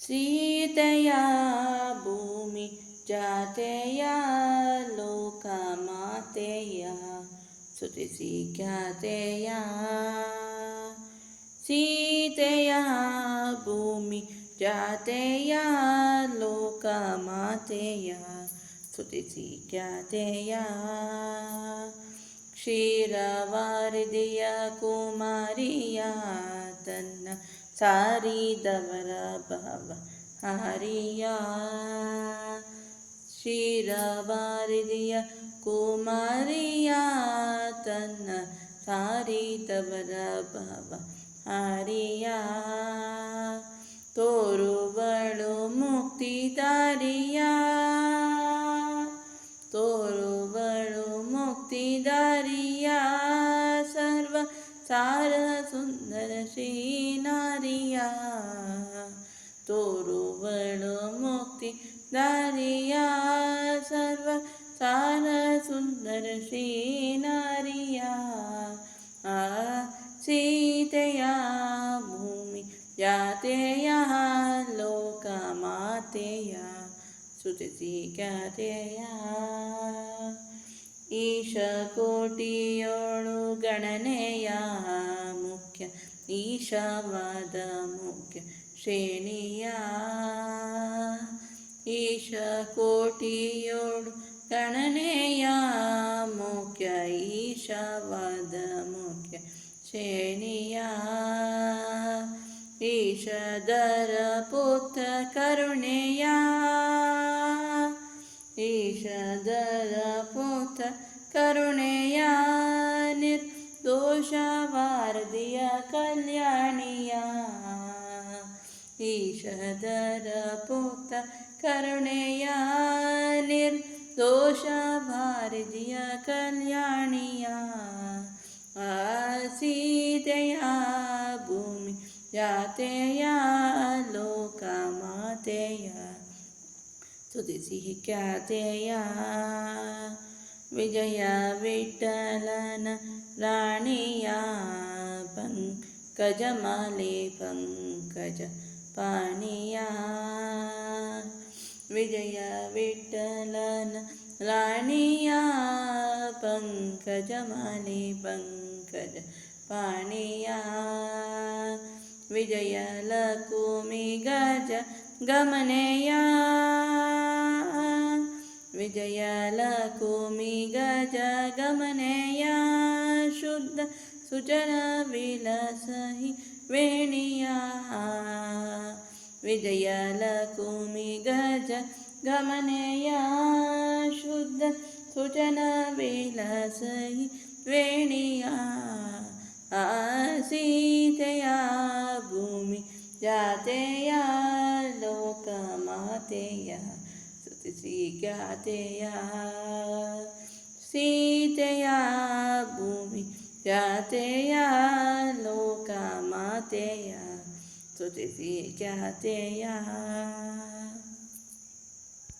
ಸೀತೆಯ ಭೂಮಿ ಜಾತೆಯ ಲೋಕಮಾತೆಯ ಸ್ತುತಿಸಿ ಖ್ಯಾತೆಯ. ಸೀತೆಯ ಭೂಮಿ ಜಾತೆಯ ಲೋಕಮಾತೆಯ ಸ್ತುತಿಸಿ ಖ್ಯಾತೆಯ. ಕ್ಷೀರವಾರಿದಿಯ ಕುಮಾರಿಯ ತನ್ನ ಸಾರಿದವರ ಭವ ಹರಿಯ. ಕ್ಷೀರವಾರಿದಿಯ ಕುಮಾರಿಯ ತನ್ನ ಸಾರಿದವರ ಭವ ಹರಿಯ. ತೋರುವಳು ಮುಕ್ತಿದಾರಿಯ, ತೋರುವಳು ಮುಕ್ತಿದಾರಿಯ. ಸರ್ವ ಸಾರ ಸುಂದರ ಶ್ರೀನಾರಿಯ, ತೋರುವಳು ಮುಕ್ತಿದಾರಿಯ. ಸರ್ವ ಸಾರ ಸುಂದರ ಶ್ರೀನಾರಿಯ. ಸೀತೆಯ ಭೂಮಿ ಜಾತೆಯ ಲೋಕಮಾತೆಯ ಸ್ತುತಿಸಿ ಖ್ಯಾತೆಯ. ಈಶಕೋಟಿಯೋಳು ಗಣನೆಯ ಮುಖ್ಯ ಈಶವಾದ ಮುಖ್ಯ ಶ್ರೇಣಿಯ. ಈಶಕೋಟಿಯೋಳು ಗಣನೆಯ ಮುಖ್ಯ ಈಶವಾದ ಮುಖ್ಯ ಶ್ರೇಣಿಯ. ಈಶದರ ಪುತ್ರ ಕರುಣೆಯ, ಈಶದರ ಪುತ್ರ ಕರುಣೆಯ. ನಿರ್ದೋಷ ವಾರದಿಯ ಕಲ್ಯಾಣಿಯ, ಈಶದರ ಪುತ್ರ ಕರುಣೆಯ. ನಿರ್ದೋಷ ವಾರದಿಯ ಕಲ್ಯಾಣಿಯ. ಸೀತೆಯ ಭೂಮಿ ಜಾತೆಯ ಲೋಕಮಾತೆಯ ಸ್ತುತಿಸಿ ಖ್ಯಾತೆಯ. ವಿಜಯ ವಿಠಲನ ರಾಣಿಯ ಪಂಕಜಮಾಲೆ ಪಂಕಜ ಪಾಣಿಯ. ವಿಜಯ ವಿಠಲನ ರಾಣಿಯ ಪಂಕಜಮಾಲೆ ಪಂಕಜ ಪಾಣಿಯ. ವಿಜಯ ಲಕುಮಿ ಗಜ ಗಮನೆಯ, ವಿಜಯ ಲಕುಮಿ ಗಜ ಗಮನೆಯ. ಶುದ್ಧ ಸುಜನ ವಿಲಸಹಿ ವೇಣಿಯ. ವಿಜಯ ಲಕುಮಿ ಗಜ ಗಮನೆಯ. ಶುದ್ಧ ಸುಜನ ವಿಲಸಹಿ ವೇಣಿಯ. ಸೀತೆಯ ಭೂಮಿ ಜಾತೆಯ ಲೋಕಮಾತೆಯ ಸ್ತುತಿಸಿ ಖ್ಯಾತೆಯ. ಸೀತೆಯ ಭೂಮಿ ಜಾತೆಯ ಲೋಕಮಾತೆಯ ಸ್ತುತಿಸಿ ಖ್ಯಾತೆಯ.